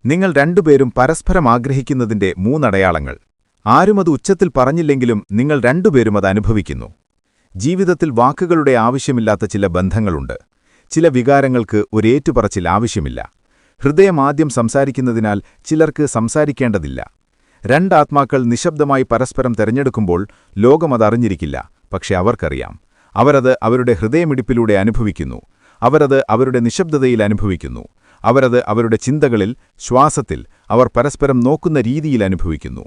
നിങ്ങൾ രണ്ടുപേരും പരസ്പരം ആഗ്രഹിക്കുന്നതിന്റെ മൂന്നടയാളങ്ങൾ. ആരും അത് ഉച്ചത്തിൽ പറഞ്ഞില്ലെങ്കിലും നിങ്ങൾ രണ്ടുപേരും അത് അനുഭവിക്കുന്നു. ജീവിതത്തിൽ വാക്കുകളുടെ ആവശ്യമില്ലാത്ത ചില ബന്ധങ്ങളുണ്ട്. ചില വികാരങ്ങൾക്ക് ഒരു ഏറ്റുപറച്ചിൽ ആവശ്യമില്ല. ഹൃദയം ആദ്യം സംസാരിക്കുന്നതിനാൽ ചിലർക്ക് സംസാരിക്കേണ്ടതില്ല. രണ്ടാത്മാക്കൾ നിശബ്ദമായി പരസ്പരം തെരഞ്ഞെടുക്കുമ്പോൾ ലോകമതറിഞ്ഞിരിക്കില്ല. പക്ഷെ അവർക്കറിയാം. അവരത് അവരുടെ ഹൃദയമിടിപ്പിലൂടെ അനുഭവിക്കുന്നു. അവരത് അവരുടെ നിശബ്ദതയിൽ അനുഭവിക്കുന്നു. അവരത് അവരുടെ ചിന്തകളിൽ, ശ്വാസത്തിൽ, അവർ പരസ്പരം നോക്കുന്ന രീതിയിൽ അനുഭവിക്കുന്നു.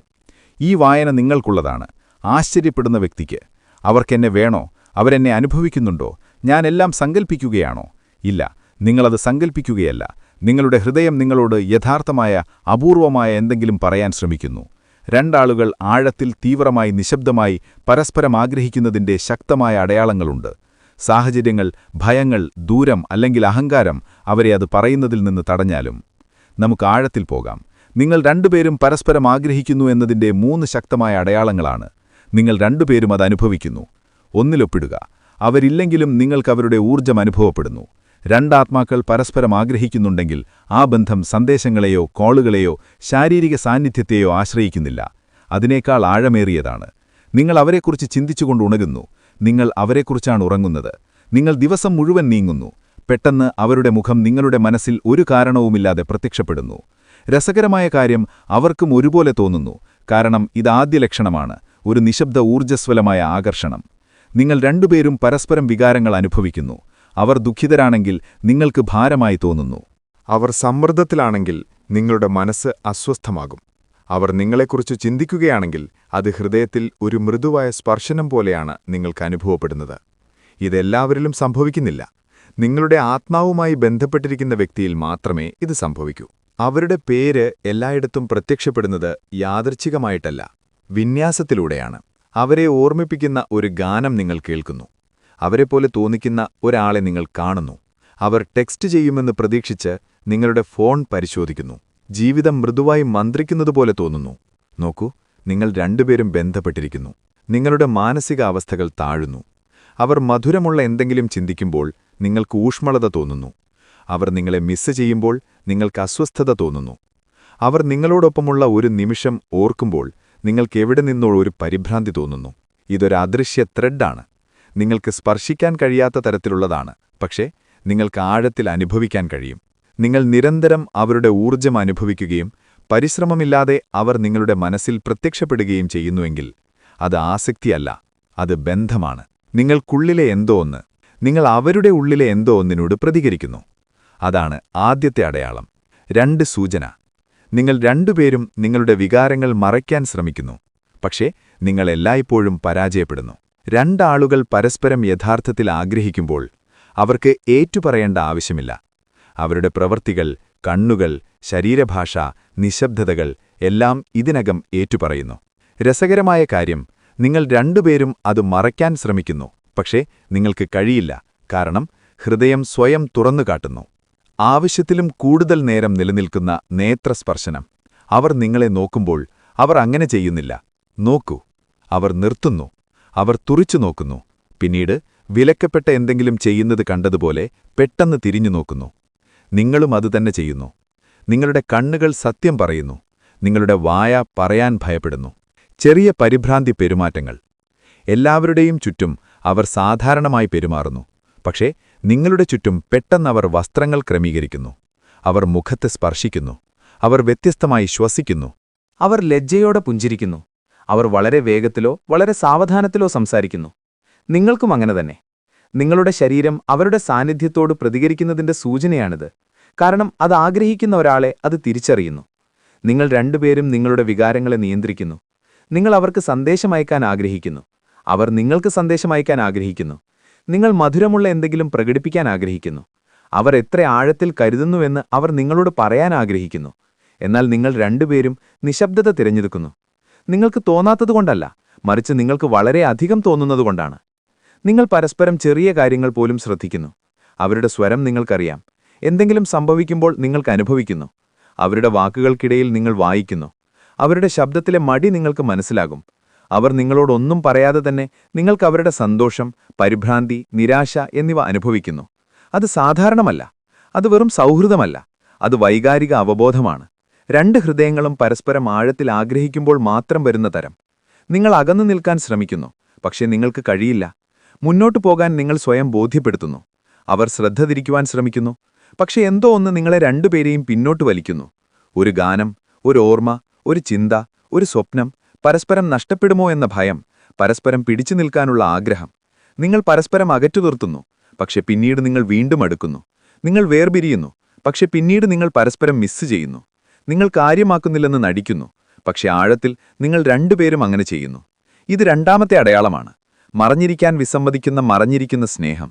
ഈ വായന നിങ്ങൾക്കുള്ളതാണ്. ആശ്ചര്യപ്പെടുന്ന വ്യക്തിക്ക്. അവർക്കെന്നെ വേണോ? അവരെന്നെ അനുഭവിക്കുന്നുണ്ടോ? ഞാനെല്ലാം സങ്കൽപ്പിക്കുകയാണോ? ഇല്ല, നിങ്ങളത് സങ്കൽപ്പിക്കുകയല്ല. നിങ്ങളുടെ ഹൃദയം നിങ്ങളോട് യഥാർത്ഥമായ, അപൂർവമായ എന്തെങ്കിലും പറയാൻ ശ്രമിക്കുന്നു. രണ്ടാളുകൾ ആഴത്തിൽ, തീവ്രമായി, നിശബ്ദമായി പരസ്പരം ആഗ്രഹിക്കുന്നതിന്റെ ശക്തമായ അടയാളങ്ങളുണ്ട്. സാഹചര്യങ്ങൾ, ഭയങ്ങൾ, ദൂരം അല്ലെങ്കിൽ അഹങ്കാരം അവരെ അത് പറയുന്നതിൽ നിന്ന് തടഞ്ഞാലും. നമുക്ക് ആഴത്തിൽ പോകാം. നിങ്ങൾ രണ്ടുപേരും പരസ്പരം ആഗ്രഹിക്കുന്നു എന്നതിന്റെ 3 ശക്തമായ അടയാളങ്ങളാണ്. നിങ്ങൾ രണ്ടുപേരും അത് അനുഭവിക്കുന്നു. ഒന്നിലൊപ്പിടുക. അവരില്ലെങ്കിലും നിങ്ങൾക്ക് അവരുടെ ഊർജ്ജം അനുഭവപ്പെടുന്നു. രണ്ടാത്മാക്കൾ പരസ്പരം ആഗ്രഹിക്കുന്നുണ്ടെങ്കിൽ ആ ബന്ധം സന്ദേശങ്ങളെയോ കോളുകളെയോ ശാരീരിക സാന്നിധ്യത്തെയോ ആശ്രയിക്കുന്നില്ല. അതിനേക്കാൾ ആഴമേറിയതാണ്. നിങ്ങൾ അവരെക്കുറിച്ച് ചിന്തിച്ചുകൊണ്ട് ഉണരുന്നു. നിങ്ങൾ അവരെക്കുറിച്ചാണ് ഉറങ്ങുന്നത്. നിങ്ങൾ ദിവസം മുഴുവൻ നീങ്ങുന്നു. പെട്ടെന്ന് അവരുടെ മുഖം നിങ്ങളുടെ മനസ്സിൽ ഒരു കാരണവുമില്ലാതെ പ്രത്യക്ഷപ്പെടുന്നു. രസകരമായ കാര്യം, അവർക്കും ഒരുപോലെ തോന്നുന്നു. കാരണം ഇതാദ്യ ലക്ഷണമാണ്, ഒരു നിശബ്ദ ഊർജ്ജസ്വലമായ ആകർഷണം. നിങ്ങൾ രണ്ടുപേരും പരസ്പരം വികാരങ്ങൾ അനുഭവിക്കുന്നു. അവർ ദുഃഖിതരാണെങ്കിൽ നിങ്ങൾക്ക് ഭാരമായി തോന്നുന്നു. അവർ സമ്മർദ്ദത്തിലാണെങ്കിൽ നിങ്ങളുടെ മനസ്സ് അസ്വസ്ഥമാകും. അവർ നിങ്ങളെക്കുറിച്ച് ചിന്തിക്കുകയാണെങ്കിൽ അത് ഹൃദയത്തിൽ ഒരു മൃദുവായ സ്പർശനം പോലെയാണ് നിങ്ങൾക്ക് അനുഭവപ്പെടുന്നത്. ഇതെല്ലാവരിലും സംഭവിക്കുന്നില്ല. നിങ്ങളുടെ ആത്മാവുമായി ബന്ധപ്പെട്ടിരിക്കുന്ന വ്യക്തിയിൽ മാത്രമേ ഇത് സംഭവിക്കൂ. അവരുടെ പേര് എല്ലായിടത്തും പ്രത്യക്ഷപ്പെടുന്നത് യാദൃച്ഛികമായിട്ടല്ല, വിന്യാസത്തിലൂടെയാണ്. അവരെ ഓർമ്മിപ്പിക്കുന്ന ഒരു ഗാനം നിങ്ങൾ കേൾക്കുന്നു. അവരെപ്പോലെ തോന്നിക്കുന്ന ഒരാളെ നിങ്ങൾ കാണുന്നു. അവർ ടെക്സ്റ്റ് ചെയ്യുമെന്ന് പ്രതീക്ഷിച്ച് നിങ്ങളുടെ ഫോൺ പരിശോധിക്കുന്നു. ജീവിതം മൃദുവായി മന്ത്രിക്കുന്നതുപോലെ തോന്നുന്നു. നോക്കൂ, നിങ്ങൾ രണ്ടുപേരും ബന്ധപ്പെട്ടിരിക്കുന്നു. നിങ്ങളുടെ മാനസിക അവസ്ഥകൾ താഴുന്നു. അവർ മധുരമുള്ള എന്തെങ്കിലും ചിന്തിക്കുമ്പോൾ നിങ്ങൾക്ക് ഊഷ്മളത തോന്നുന്നു. അവർ നിങ്ങളെ മിസ് ചെയ്യുമ്പോൾ നിങ്ങൾക്ക് അസ്വസ്ഥത തോന്നുന്നു. അവർ നിങ്ങളോടൊപ്പമുള്ള ഒരു നിമിഷം ഓർക്കുമ്പോൾ നിങ്ങൾക്കെവിടെ നിന്നോ ഒരു പരിഭ്രാന്തി തോന്നുന്നു. ഇതൊരു അദൃശ്യ ത്രെഡാണ്. നിങ്ങൾക്ക് സ്പർശിക്കാൻ കഴിയാത്ത തരത്തിലുള്ളതാണ്, പക്ഷേ നിങ്ങൾക്ക് ആഴത്തിൽ അനുഭവിക്കാൻ കഴിയും. നിങ്ങൾ നിരന്തരം അവരുടെ ഊർജ്ജം അനുഭവിക്കുകയും പരിശ്രമമില്ലാതെ അവർ നിങ്ങളുടെ മനസ്സിൽ പ്രത്യക്ഷപ്പെടുകയും ചെയ്യുന്നുവെങ്കിൽ അത് ആസക്തിയല്ല, അത് ബന്ധമാണ്. നിങ്ങൾക്കുള്ളിലെ എന്തോ ഒന്ന്, നിങ്ങൾ അവരുടെ ഉള്ളിലെ എന്തോ ഒന്നിനോട് പ്രതികരിക്കുന്നു. അതാണ് ആദ്യത്തെ അടയാളം. 2 സൂചന. നിങ്ങൾ രണ്ടുപേരും നിങ്ങളുടെ വികാരങ്ങൾ മറയ്ക്കാൻ ശ്രമിക്കുന്നു. പക്ഷേ നിങ്ങൾ എല്ലായ്പ്പോഴും പരാജയപ്പെടുന്നു. രണ്ടാളുകൾ പരസ്പരം യഥാർത്ഥത്തിൽ ആഗ്രഹിക്കുമ്പോൾ അവർക്ക് ഏറ്റുപറയേണ്ട ആവശ്യമില്ല. അവരുടെ പ്രവൃത്തികൾ, കണ്ണുകൾ, ശരീരഭാഷ, നിശബ്ദതകൾ എല്ലാം ഇതിനകം ഏറ്റുപറയുന്നു. രസകരമായ കാര്യം, നിങ്ങൾ രണ്ടുപേരും അത് മറയ്ക്കാൻ ശ്രമിക്കുന്നു. പക്ഷേ നിങ്ങൾക്ക് കഴിയില്ല. കാരണം ഹൃദയം സ്വയം തുറന്നുകാട്ടുന്നു. ആവശ്യത്തിലും കൂടുതൽ നേരം നിലനിൽക്കുന്ന നേത്രസ്പർശനം. അവർ നിങ്ങളെ നോക്കുമ്പോൾ അവർ അങ്ങനെ ചെയ്യുന്നില്ല. നോക്കൂ, അവർ നിർത്തുന്നു. അവർ തുറിച്ചു നോക്കുന്നു. പിന്നീട് വിലക്കപ്പെട്ട എന്തെങ്കിലും ചെയ്യുന്നത് കണ്ടതുപോലെ പെട്ടെന്ന് തിരിഞ്ഞു നോക്കുന്നു. നിങ്ങളും അതുതന്നെ ചെയ്യുന്നു. നിങ്ങളുടെ കണ്ണുകൾ സത്യം പറയുന്നു. നിങ്ങളുടെ വായ പറയാൻ ഭയപ്പെടുന്നു. ചെറിയ പരിഭ്രാന്തി പെരുമാറ്റങ്ങൾ. എല്ലാവരുടെയും ചുറ്റും അവർ സാധാരണമായി പെരുമാറുന്നു. പക്ഷേ നിങ്ങളുടെ ചുറ്റും പെട്ടെന്നവർ വസ്ത്രങ്ങൾ ക്രമീകരിക്കുന്നു. അവർ മുഖത്ത് സ്പർശിക്കുന്നു. അവർ വ്യത്യസ്തമായി ശ്വസിക്കുന്നു. അവർ ലജ്ജയോടെ പുഞ്ചിരിക്കുന്നു. അവർ വളരെ വേഗത്തിലോ വളരെ സാവധാനത്തിലോ സംസാരിക്കുന്നു. നിങ്ങൾക്കും അങ്ങനെ തന്നെ. നിങ്ങളുടെ ശരീരം അവരുടെ സാന്നിധ്യത്തോട് പ്രതികരിക്കുന്നതിന്റെ സൂചനയാണിത്. കാരണം അത് ആഗ്രഹിക്കുന്ന ഒരാളെ അത് തിരിച്ചറിയുന്നു. നിങ്ങൾ രണ്ടുപേരും നിങ്ങളുടെ വികാരങ്ങളെ നിയന്ത്രിക്കുന്നു. നിങ്ങൾ അവർക്ക് സന്ദേശമയക്കാൻ ആഗ്രഹിക്കുന്നു. അവർ നിങ്ങൾക്ക് സന്ദേശമയക്കാൻ ആഗ്രഹിക്കുന്നു. നിങ്ങൾ മധുരമുള്ള എന്തെങ്കിലും പ്രകടിപ്പിക്കാൻ ആഗ്രഹിക്കുന്നു. അവർ എത്ര ആഴത്തിൽ കരുതുന്നുവെന്ന് അവർ നിങ്ങളോട് പറയാൻ ആഗ്രഹിക്കുന്നു. എന്നാൽ നിങ്ങൾ രണ്ടുപേരും നിശബ്ദത തിരഞ്ഞെടുക്കുന്നു. നിങ്ങൾക്ക് തോന്നാത്തതുകൊണ്ടല്ല, മറിച്ച് നിങ്ങൾക്ക് വളരെ അധികം തോന്നുന്നതുകൊണ്ടാണ്. നിങ്ങൾ പരസ്പരം ചെറിയ കാര്യങ്ങൾ പോലും ശ്രദ്ധിക്കുന്നു. അവരുടെ സ്വരം നിങ്ങൾക്കറിയാം. എന്തെങ്കിലും സംഭവിക്കുമ്പോൾ നിങ്ങൾക്ക് അനുഭവിക്കുന്നു. അവരുടെ വാക്കുകൾക്കിടയിൽ നിങ്ങൾ വായിക്കുന്നു. അവരുടെ ശബ്ദത്തിലെ മടി നിങ്ങൾക്ക് മനസ്സിലാകും. അവർ നിങ്ങളോടൊന്നും പറയാതെ തന്നെ നിങ്ങൾക്ക് അവരുടെ സന്തോഷം, പരിഭ്രാന്തി, നിരാശ എന്നിവ അനുഭവിക്കുന്നു. അത് സാധാരണമല്ല. അത് വെറും സൗഹൃദമല്ല. അത് വൈകാരിക അവബോധമാണ്. രണ്ട് ഹൃദയങ്ങളും പരസ്പരം ആഴത്തിൽ ആഗ്രഹിക്കുമ്പോൾ മാത്രം വരുന്ന തരം. നിങ്ങൾ അകന്നു നിൽക്കാൻ ശ്രമിക്കുന്നു, പക്ഷേ നിങ്ങൾക്ക് കഴിയില്ല. മുന്നോട്ടു പോകാൻ നിങ്ങൾ സ്വയം ബോധ്യപ്പെടുത്തുന്നു. അവർ ശ്രദ്ധ തിരിക്കുവാൻ ശ്രമിക്കുന്നു, പക്ഷേ എന്തോ ഒന്ന് നിങ്ങളെ രണ്ടുപേരെയും പിന്നോട്ട് വലിക്കുന്നു. ഒരു ഗാനം, ഒരു ഓർമ്മ, ഒരു ചിന്ത, ഒരു സ്വപ്നം, പരസ്പരം നഷ്ടപ്പെടുമോ എന്ന ഭയം, പരസ്പരം പിടിച്ചു നിൽക്കാനുള്ള ആഗ്രഹം. നിങ്ങൾ പരസ്പരം അകറ്റു നിർത്തുന്നു, പക്ഷെ പിന്നീട് നിങ്ങൾ വീണ്ടും അടുക്കുന്നു. നിങ്ങൾ വേർപിരിയുന്നു, പക്ഷെ പിന്നീട് നിങ്ങൾ പരസ്പരം മിസ് ചെയ്യുന്നു. നിങ്ങൾ കാര്യമാക്കുന്നില്ലെന്ന് നടിക്കുന്നു, പക്ഷെ ആഴത്തിൽ നിങ്ങൾ രണ്ടുപേരും അങ്ങനെ ചെയ്യുന്നു. ഇത് രണ്ടാമത്തെ അടയാളമാണ്, മറഞ്ഞിരിക്കാൻ വിസമ്മതിക്കുന്ന മറഞ്ഞിരിക്കുന്ന സ്നേഹം.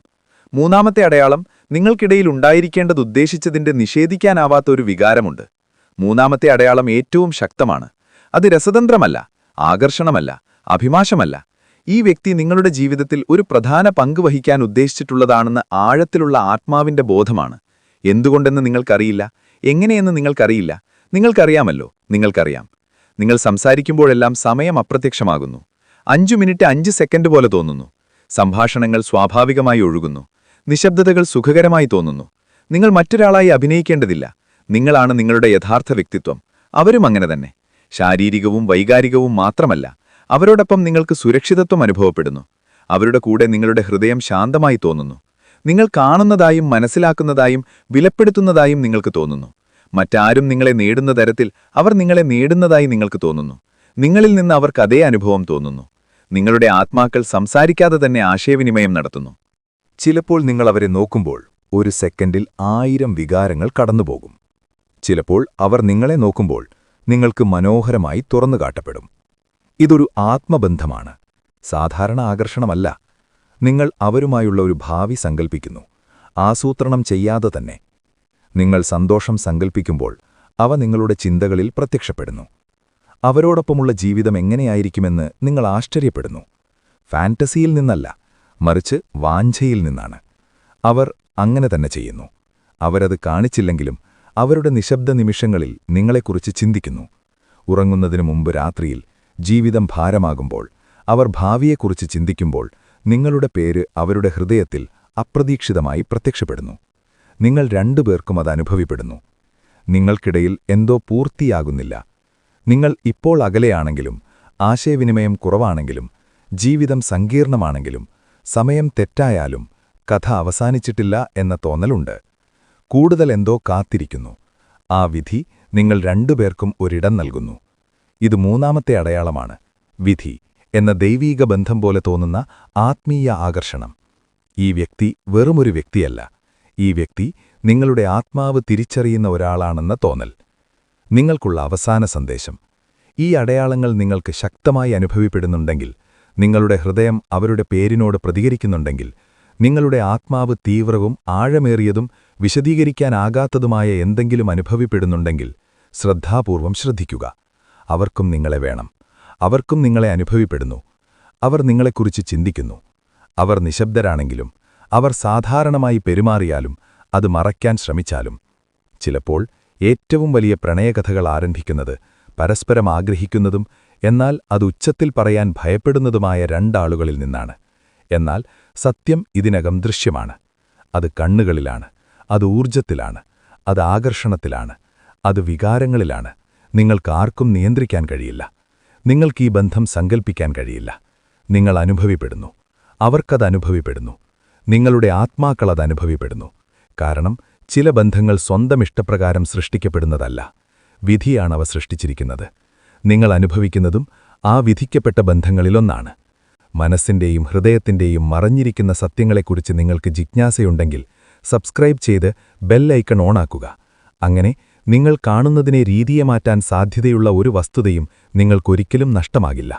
മൂന്നാമത്തെ അടയാളം, നിങ്ങൾക്കിടയിൽ ഉണ്ടായിരിക്കേണ്ടത് ഉദ്ദേശിച്ചതിന്റെ നിഷേധിക്കാനാവാത്ത ഒരു വികാരമുണ്ട്. മൂന്നാമത്തെ അടയാളം ഏറ്റവും ശക്തമാണ്. അത് രസതന്ത്രമല്ല, ആകർഷണമല്ല, അഭിലാഷമല്ല. ഈ വ്യക്തി നിങ്ങളുടെ ജീവിതത്തിൽ ഒരു പ്രധാന പങ്ക് വഹിക്കാൻ ഉദ്ദേശിച്ചിട്ടുള്ളതാണെന്ന് ആഴത്തിലുള്ള ആത്മാവിന്റെ ബോധമാണ്. എന്തുകൊണ്ടെന്ന് നിങ്ങൾക്കറിയില്ല, എങ്ങനെയെന്ന് നിങ്ങൾക്കറിയില്ല. നിങ്ങൾക്കറിയാമല്ലോ, നിങ്ങൾക്കറിയാം. നിങ്ങൾ സംസാരിക്കുമ്പോഴെല്ലാം സമയം അപ്രത്യക്ഷമാകുന്നു. 5 മിനിറ്റ് 5 സെക്കൻഡ് പോലെ തോന്നുന്നു. സംഭാഷണങ്ങൾ സ്വാഭാവികമായി ഒഴുകുന്നു. നിശബ്ദതകൾ സുഖകരമായി തോന്നുന്നു. നിങ്ങൾ മറ്റൊരാളായി അഭിനയിക്കേണ്ടതില്ല. നിങ്ങളാണ് നിങ്ങളുടെ യഥാർത്ഥ വ്യക്തിത്വം. അവരും അങ്ങനെ തന്നെ. ശാരീരികവും വൈകാരികവും മാത്രമല്ല, അവരോടൊപ്പം നിങ്ങൾക്ക് സുരക്ഷിതത്വം അനുഭവപ്പെടുന്നു. അവരുടെ കൂടെ നിങ്ങളുടെ ഹൃദയം ശാന്തമായി തോന്നുന്നു. നിങ്ങൾ കാണുന്നതായും മനസ്സിലാക്കുന്നതായും വിലപ്പെടുത്തുന്നതായും നിങ്ങൾക്ക് തോന്നുന്നു. മറ്റാരും നിങ്ങളെ നേടുന്ന തരത്തിൽ അവർ നിങ്ങളെ നേടുന്നതായി നിങ്ങൾക്ക് തോന്നുന്നു. നിങ്ങളിൽ നിന്ന് അവർക്ക് അതേ അനുഭവം തോന്നുന്നു. നിങ്ങളുടെ ആത്മാക്കൾ സംസാരിക്കാതെ തന്നെ ആശയവിനിമയം നടത്തുന്നു. ചിലപ്പോൾ നിങ്ങൾ അവരെ നോക്കുമ്പോൾ ഒരു സെക്കൻഡിൽ 1000 വികാരങ്ങൾ കടന്നുപോകും. ചിലപ്പോൾ അവർ നിങ്ങളെ നോക്കുമ്പോൾ നിങ്ങൾക്ക് മനോഹരമായി തുറന്നുകാട്ടപ്പെടും. ഇതൊരു ആത്മബന്ധമാണ്, സാധാരണ ആകർഷണമല്ല. നിങ്ങൾ അവരുമായുള്ള ഒരു ഭാവി സങ്കൽപ്പിക്കുന്നു, ആസൂത്രണം ചെയ്യാതെ തന്നെ. നിങ്ങൾ സന്തോഷം സങ്കൽപ്പിക്കുമ്പോൾ അവ നിങ്ങളുടെ ചിന്തകളിൽ പ്രത്യക്ഷപ്പെടുന്നു. അവരോടൊപ്പമുള്ള ജീവിതം എങ്ങനെയായിരിക്കുമെന്ന് നിങ്ങൾ ആശ്ചര്യപ്പെടുന്നു. ഫാന്റസിയിൽ നിന്നല്ല, മറിച്ച് വാഞ്ഛയിൽ നിന്നാണ്. അവർ അങ്ങനെ തന്നെ ചെയ്യുന്നു. അവരത് കാണിച്ചില്ലെങ്കിലും അവരുടെ നിശബ്ദ നിമിഷങ്ങളിൽ നിങ്ങളെക്കുറിച്ച് ചിന്തിക്കുന്നു. ഉറങ്ങുന്നതിനു മുമ്പ് രാത്രിയിൽ, ജീവിതം ഭാരമാകുമ്പോൾ, അവർ ഭാവിയെക്കുറിച്ച് ചിന്തിക്കുമ്പോൾ നിങ്ങളുടെ പേര് അവരുടെ ഹൃദയത്തിൽ അപ്രതീക്ഷിതമായി പ്രത്യക്ഷപ്പെടുന്നു. നിങ്ങൾ രണ്ടുപേർക്കും അത് അനുഭവപ്പെടുന്നു. നിങ്ങൾക്കിടയിൽ എന്തോ പൂർത്തിയാകുന്നില്ല. നിങ്ങൾ ഇപ്പോൾ അകലെയാണെങ്കിലും, ആശയവിനിമയം കുറവാണെങ്കിലും, ജീവിതം സങ്കീർണമാണെങ്കിലും, സമയം തെറ്റായാലും കഥ അവസാനിച്ചിട്ടില്ല എന്ന തോന്നലുണ്ട്. കൂടുതൽ എന്തോ കാത്തിരിക്കുന്നു. ആ വിധി നിങ്ങൾ രണ്ടുപേർക്കും ഒരിടം നൽകുന്നു. ഇത് മൂന്നാമത്തെ അടയാളമാണ്, വിധി എന്ന ദൈവീക ബന്ധം പോലെ തോന്നുന്ന ആത്മീയ ആകർഷണം. ഈ വ്യക്തി വെറുമൊരു വ്യക്തിയല്ല, ഈ വ്യക്തി നിങ്ങളുടെ ആത്മാവ് തിരിച്ചറിയുന്ന ഒരാളാണെന്ന തോന്നൽ. നിങ്ങൾക്കുള്ള അവസാന സന്ദേശം. ഈ അടയാളങ്ങൾ നിങ്ങൾക്ക് ശക്തമായി അനുഭവപ്പെടുന്നുണ്ടെങ്കിൽ, നിങ്ങളുടെ ഹൃദയം അവരുടെ പേരിനോട് പ്രതികരിക്കുന്നുണ്ടെങ്കിൽ, നിങ്ങളുടെ ആത്മാവ് തീവ്രവും ആഴമേറിയതും വിശദീകരിക്കാനാകാത്തതുമായ എന്തെങ്കിലും അനുഭവപ്പെടുന്നുണ്ടെങ്കിൽ, ശ്രദ്ധാപൂർവം ശ്രദ്ധിക്കുക. അവർക്കും നിങ്ങളെ വേണം. അവർക്കും നിങ്ങളെ അനുഭവപ്പെടുന്നു. അവർ നിങ്ങളെക്കുറിച്ച് ചിന്തിക്കുന്നു. അവർ നിശബ്ദരാണെങ്കിലും, അവർ സാധാരണമായി പെരുമാറിയാലും, അത് മറയ്ക്കാൻ ശ്രമിച്ചാലും. ചിലപ്പോൾ ഏറ്റവും വലിയ പ്രണയകഥകൾ ആരംഭിക്കുന്നത് പരസ്പരം ആഗ്രഹിക്കുന്നതും എന്നാൽ അത് ഉച്ചത്തിൽ പറയാൻ ഭയപ്പെടുന്നതുമായ രണ്ടാളുകളിൽ നിന്നാണ്. എന്നാൽ സത്യം ഇതിനകം ദൃശ്യമാണ്. അത് കണ്ണുകളിലാണ്, അത് ഊർജ്ജത്തിലാണ്, അത് ആകർഷണത്തിലാണ്, അത് വികാരങ്ങളിലാണ്. നിങ്ങൾക്കാർക്കും നിയന്ത്രിക്കാൻ കഴിയില്ല. നിങ്ങൾക്കീ ബന്ധം സങ്കൽപ്പിക്കാൻ കഴിയില്ല. നിങ്ങൾ അനുഭവപ്പെടുന്നു. അവർക്കത് അനുഭവപ്പെടുന്നു. നിങ്ങളുടെ ആത്മാക്കളത് അനുഭവപ്പെടുന്നു. കാരണം ചില ബന്ധങ്ങൾ സ്വന്തം ഇഷ്ടപ്രകാരം സൃഷ്ടിക്കപ്പെടുന്നതല്ല, വിധിയാണവ സൃഷ്ടിച്ചിരിക്കുന്നത്. നിങ്ങൾ അനുഭവിക്കുന്നതും ആ വിധിക്കപ്പെട്ട ബന്ധങ്ങളിലൊന്നാണ്. മനസ്സിന്റെയും ഹൃദയത്തിന്റെയും മറഞ്ഞിരിക്കുന്ന സത്യങ്ങളെക്കുറിച്ച് നിങ്ങൾക്ക് ജിജ്ഞാസയുണ്ടെങ്കിൽ സബ്സ്ക്രൈബ് ചെയ്ത് ബെൽ ഐക്കൺ ഓണാക്കുക. അങ്ങനെ നിങ്ങൾ കാണുന്നതിനെ രീതിയെ മാറ്റാൻ സാധ്യതയുള്ള ഒരു വസ്തുതയും നിങ്ങൾക്കൊരിക്കലും നഷ്ടമാകില്ല.